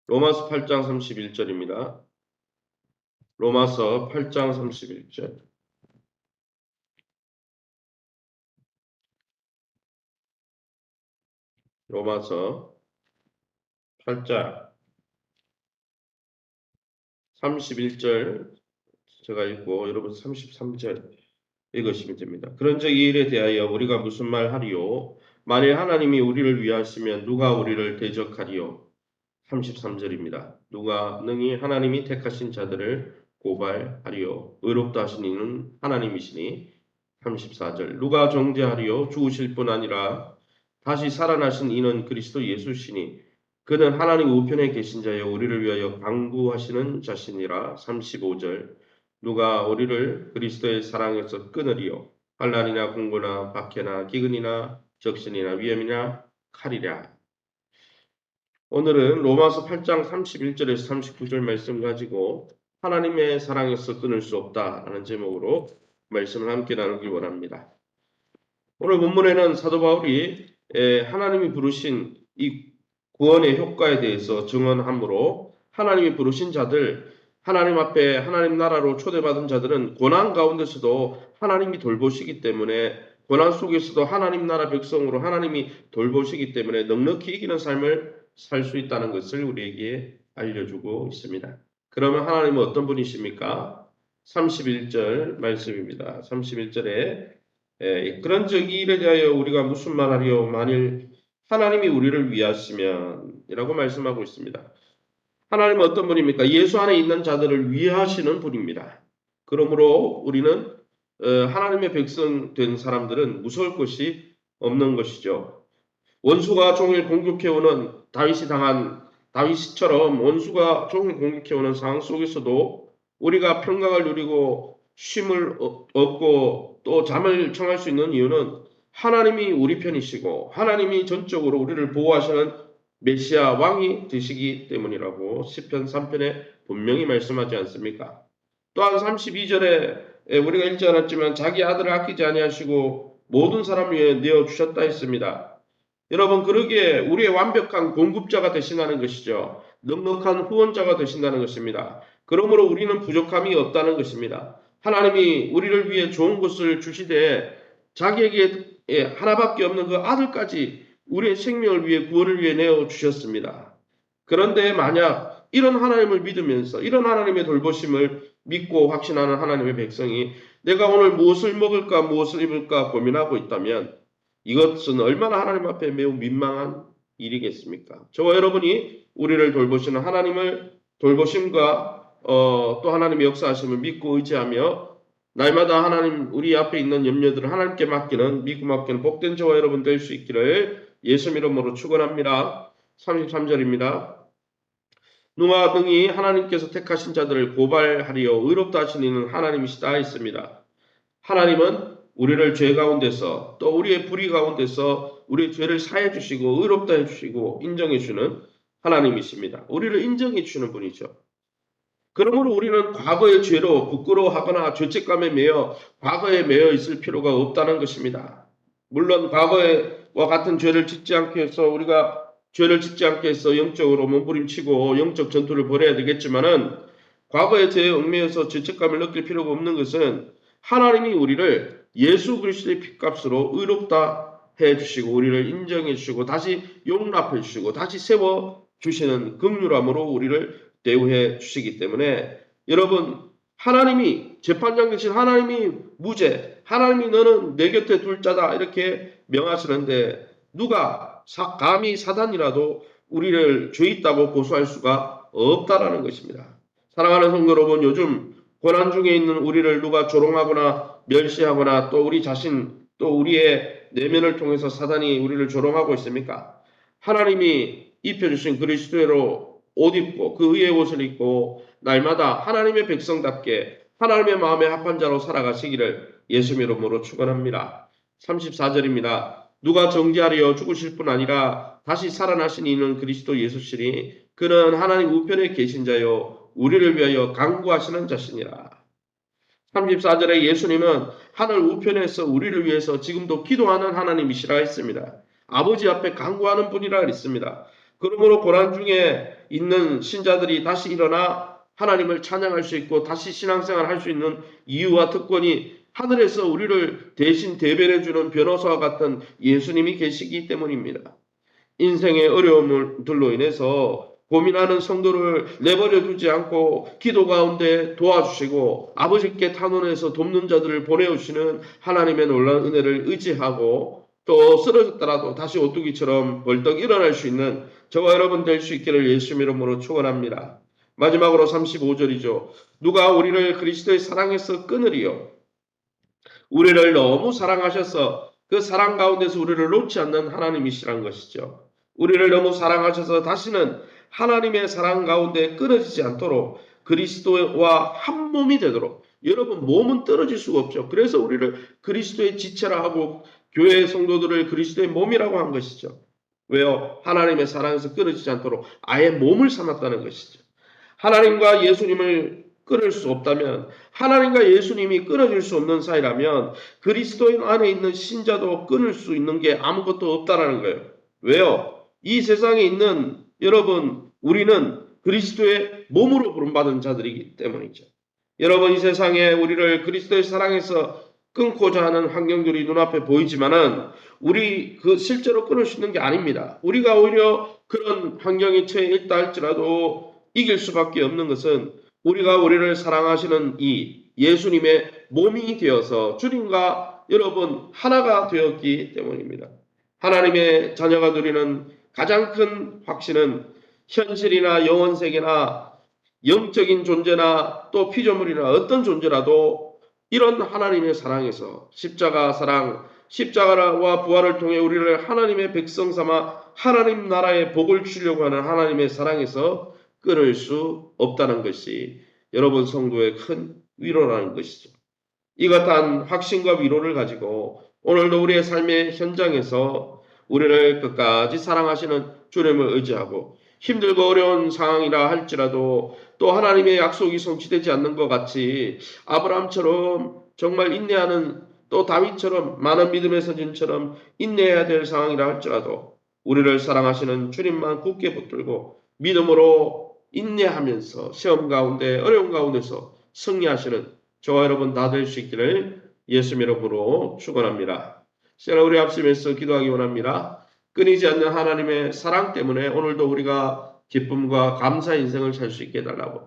로마서 8장 31절입니다. 로마서 8장 31절. 로마서 8장 31절 제가 읽고 여러분 33절 읽으시면 됩니다. 그런즉 이 일에 대하여 우리가 무슨 말 하리요? 만일 하나님이 우리를 위하시면 누가 우리를 대적하리요? 33절입니다. 누가 능히 하나님이 택하신 자들을 고발하리요? 의롭다 하신 이는 하나님이시니. 34절. 누가 정죄하리요? 죽으실 뿐 아니라 다시 살아나신 이는 그리스도 예수시니 그는 하나님 우편에 계신 자여 우리를 위하여 강구하시는 자신이라. 35절. 누가 우리를 그리스도의 사랑에서 끊으리요? 환난이나 공고나 박해나 기근이나 적신이나 위험이나 칼이랴. 오늘은 로마서 8장 31절에서 39절 말씀 가지고 하나님의 사랑에서 끊을 수 없다라는 제목으로 말씀을 함께 나누길 원합니다. 오늘 본문에는 사도 바울이 하나님이 부르신 이 구원의 효과에 대해서 증언하므로 하나님이 부르신 자들, 하나님 앞에 하나님 나라로 초대받은 자들은 고난 가운데서도 하나님이 돌보시기 때문에 고난 속에서도 하나님 나라 백성으로 하나님이 돌보시기 때문에 넉넉히 이기는 삶을 살 수 있다는 것을 우리에게 알려주고 있습니다. 그러면 하나님은 어떤 분이십니까? 31절 말씀입니다. 31절에 그런즉 이 일에 대하여 우리가 무슨 말하리요? 만일 하나님이 우리를 위하시면 이라고 말씀하고 있습니다. 하나님은 어떤 분입니까? 예수 안에 있는 자들을 위하시는 분입니다. 그러므로 우리는 하나님의 백성 된 사람들은 무서울 것이 없는 것이죠. 원수가 종일 공격해오는 다윗처럼 원수가 종일 공격해오는 상황 속에서도 우리가 평강을 누리고 쉼을 얻고 또 잠을 청할 수 있는 이유는 하나님이 우리 편이시고 하나님이 전적으로 우리를 보호하시는 메시아 왕이 되시기 때문이라고 시편 3편에 분명히 말씀하지 않습니까? 또한 32절에 우리가 읽지 않았지만 자기 아들을 아끼지 아니하시고 모든 사람 위에 내어주셨다 했습니다. 여러분, 그러기에 우리의 완벽한 공급자가 되신다는 것이죠. 넉넉한 후원자가 되신다는 것입니다. 그러므로 우리는 부족함이 없다는 것입니다. 하나님이 우리를 위해 좋은 것을 주시되 자기에게 하나밖에 없는 그 아들까지 우리의 생명을 위해 구원을 위해 내어주셨습니다. 그런데 만약 이런 하나님을 믿으면서 이런 하나님의 돌보심을 믿고 확신하는 하나님의 백성이 내가 오늘 무엇을 먹을까 무엇을 입을까 고민하고 있다면 이것은 얼마나 하나님 앞에 매우 민망한 일이겠습니까? 저와 여러분이 우리를 돌보시는 하나님을 돌보심과 또 하나님의 역사하심을 믿고 의지하며 날마다 하나님 우리 앞에 있는 염려들을 하나님께 맡기는 믿고 맡기는 복된 저와 여러분 될 수 있기를 예수 이름으로 축원합니다. 33절입니다. 누가 능히 하나님께서 택하신 자들을 고발하리요 의롭다 하신 이는 하나님이시다 했습니다. 하나님은 우리를 죄 가운데서 또 우리의 불의 가운데서 우리의 죄를 사해 주시고 의롭다 해 주시고 인정해 주는 하나님이십니다. 우리를 인정해 주시는 분이죠. 그러므로 우리는 과거의 죄로 부끄러워하거나 죄책감에 매여 과거에 매여 있을 필요가 없다는 것입니다. 물론 과거와 같은 죄를 짓지 않게 해서 우리가 죄를 짓지 않게 해서 영적으로 몸부림치고 영적 전투를 벌여야 되겠지만은 과거의 죄에 얽매여서 죄책감을 느낄 필요가 없는 것은 하나님이 우리를 예수 그리스도의 핏값으로 의롭다 해 주시고 우리를 인정해 주시고 다시 용납해 주시고 다시 세워 주시는 긍휼함으로 우리를 대우해 주시기 때문에 여러분 하나님이 재판장 되신 하나님이 무죄 하나님이 너는 내 곁에 둘 자다 이렇게 명하시는데 누가 감히 사단이라도 우리를 죄 있다고 고소할 수가 없다라는 것입니다. 사랑하는 성도 여러분, 요즘 고난 중에 있는 우리를 누가 조롱하거나 멸시하거나 또 우리 자신 또 우리의 내면을 통해서 사단이 우리를 조롱하고 있습니까? 하나님이 입혀주신 그리스도로 옷 입고 그 의의 옷을 입고 날마다 하나님의 백성답게 하나님의 마음에 합한 자로 살아가시기를 예수 이름으로 축원합니다. 34절입니다. 누가 정죄하려 죽으실 뿐 아니라 다시 살아나신 이는 그리스도 예수시니 그는 하나님 우편에 계신 자요 우리를 위하여 간구하시는 자시니라. 34절에 예수님은 하늘 우편에서 우리를 위해서 지금도 기도하는 하나님이시라 했습니다. 아버지 앞에 간구하는 분이라 했습니다. 그러므로 고난 중에 있는 신자들이 다시 일어나 하나님을 찬양할 수 있고 다시 신앙생활 할 수 있는 이유와 특권이 하늘에서 우리를 대신 대변해주는 변호사와 같은 예수님이 계시기 때문입니다. 인생의 어려움들로 인해서 고민하는 성도를 내버려 두지 않고 기도 가운데 도와주시고 아버지께 탄원해서 돕는 자들을 보내오시는 하나님의 놀라운 은혜를 의지하고 또 쓰러졌더라도 다시 오뚜기처럼 벌떡 일어날 수 있는 저와 여러분 될 수 있기를 예수 이름으로 축원합니다. 마지막으로 35절이죠. 누가 우리를 그리스도의 사랑에서 끊으리요. 우리를 너무 사랑하셔서 그 사랑 가운데서 우리를 놓지 않는 하나님이시란 것이죠. 우리를 너무 사랑하셔서 다시는 하나님의 사랑 가운데 끊어지지 않도록 그리스도와 한 몸이 되도록 여러분 몸은 떨어질 수가 없죠. 그래서 우리를 그리스도의 지체라 하고 교회의 성도들을 그리스도의 몸이라고 한 것이죠. 왜요? 하나님의 사랑에서 끊어지지 않도록 아예 몸을 삼았다는 것이죠. 하나님과 예수님을 끊을 수 없다면 하나님과 예수님이 끊어질 수 없는 사이라면 그리스도인 안에 있는 신자도 끊을 수 있는 게 아무것도 없다라는 거예요. 왜요? 이 세상에 있는 여러분 우리는 그리스도의 몸으로 부름받은 자들이기 때문이죠. 여러분 이 세상에 우리를 그리스도의 사랑에서 끊고자 하는 환경들이 눈앞에 보이지만은 우리 실제로 끊을 수 있는 게 아닙니다. 우리가 오히려 그런 환경에 처해 있다 할지라도 이길 수밖에 없는 것은 우리가 우리를 사랑하시는 이 예수님의 몸이 되어서 주님과 여러분 하나가 되었기 때문입니다. 하나님의 자녀가 누리는 가장 큰 확신은 현실이나 영원세계나 영적인 존재나 또 피조물이나 어떤 존재라도 이런 하나님의 사랑에서 십자가 사랑, 십자가와 부활을 통해 우리를 하나님의 백성 삼아 하나님 나라의 복을 주려고 하는 하나님의 사랑에서 끊을 수 없다는 것이 여러분 성도의 큰 위로라는 것이죠. 이것한 확신과 위로를 가지고 오늘도 우리의 삶의 현장에서 우리를 끝까지 사랑하시는 주님을 의지하고 힘들고 어려운 상황이라 할지라도 또 하나님의 약속이 성취되지 않는 것 같이 아브라함처럼 정말 인내하는 또 다윗처럼 많은 믿음의 선진처럼 인내해야 될 상황이라 할지라도 우리를 사랑하시는 주님만 굳게 붙들고 믿음으로 인내하면서 시험 가운데 어려운 가운데서 승리하시는 저와 여러분 다 될 수 있기를 예수 이름으로 축원합니다. 시간 우리 앞서면서 기도하기 원합니다. 끊이지 않는 하나님의 사랑 때문에 오늘도 우리가 기쁨과 감사의 인생을 살 수 있게 해달라고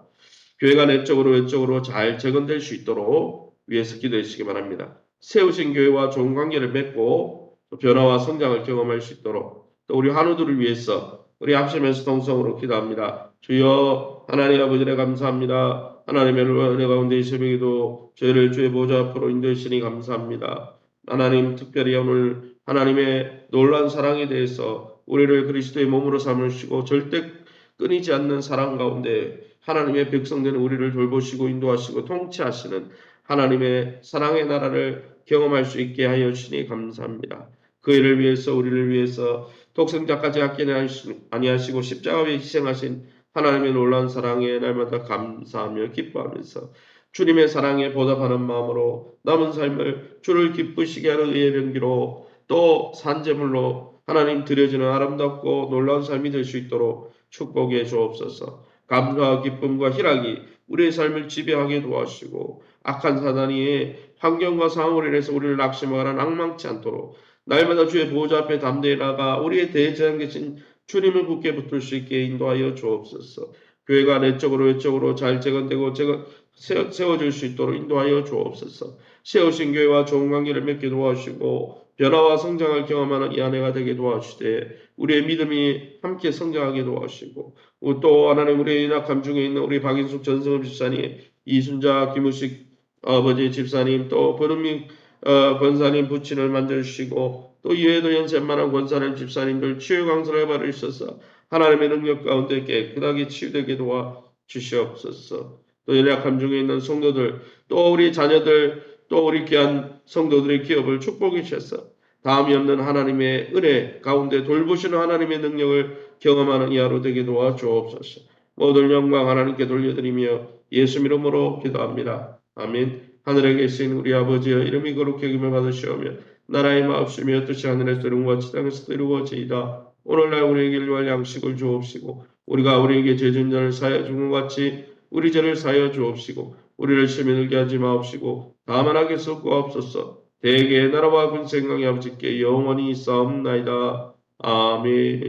교회가 내적으로 외적으로 잘 재건될 수 있도록 위해서 기도해 주시기 바랍니다. 세우신 교회와 좋은 관계를 맺고 변화와 성장을 경험할 수 있도록 또 우리 환우들을 위해서 우리 합심해서 동성으로 기도합니다. 주여 하나님 아버지를 감사합니다. 하나님의 은혜 가운데 이 새벽에도 저희를 주의 보좌 앞으로 인도하시니 감사합니다. 하나님 특별히 오늘 하나님의 놀라운 사랑에 대해서 우리를 그리스도의 몸으로 삼으시고 절대 끊이지 않는 사랑 가운데 하나님의 백성되는 우리를 돌보시고 인도하시고 통치하시는 하나님의 사랑의 나라를 경험할 수 있게 하여 주시니 감사합니다. 그 일을 위해서 우리를 위해서 독생자까지 아니하시고 십자가에 희생하신 하나님의 놀라운 사랑에 날마다 감사하며 기뻐하면서 주님의 사랑에 보답하는 마음으로 남은 삶을 주를 기쁘시게 하는 의의 병기로 또 산제물로 하나님 드려지는 아름답고 놀라운 삶이 될 수 있도록 축복해 주옵소서. 감사와 기쁨과 희락이 우리의 삶을 지배하게 도와주시고 악한 사단이 환경과 상황으로 인해서 우리를 낙심하거나 낭망치 않도록 날마다 주의 보호자 앞에 담대히 나가 우리의 대제한 계신 주님을 굳게 붙들 수 있게 인도하여 주옵소서. 교회가 내적으로 외적으로 잘 재건되고 세워질 수 있도록 인도하여 주옵소서. 세우신 교회와 좋은 관계를 맺게 도와주시고 변화와 성장을 경험하는 이 아내가 되게 도와주시되 우리의 믿음이 함께 성장하게 도와주시고 또 하나님 우리의 연약함 중에 있는 우리 박인숙 전성업 집사님, 이순자 김우식 아버지 집사님, 또 권은민 권사님 부친을 만져주시고 또 이외에도 연세만한 권사님 집사님들 치유 강선을 받으셔서 하나님의 능력 가운데 깨끗하게 치유되게 도와 주시옵소서. 또 연약함 중에 있는 성도들, 또 우리 자녀들, 또 우리 귀한 성도들의 기업을 축복해 주셔서 다음이 없는 하나님의 은혜 가운데 돌보시는 하나님의 능력을 경험하는 이 하루 되게 도와 주옵소서. 모든 영광 하나님께 돌려드리며 예수 이름으로 기도합니다. 아멘. 하늘에 계신 우리 아버지여 이름이 거룩히 여김을 받으시오며 나라의 마옵시며 뜻이 하늘에서 이룬 것 같이 땅에서도 이루어지이다. 오늘날 우리에게 일용할 양식을 주옵시고 우리가 우리에게 죄 진 자를 사하여 준 것 같이 우리 죄를 사하여 주옵시고 우리를 시험에 들게 하지 마옵시고 다만 악에서 구하옵소서. 대개의 나라와 군생강의 아버지께 영원히 있사옵나이다. 아멘.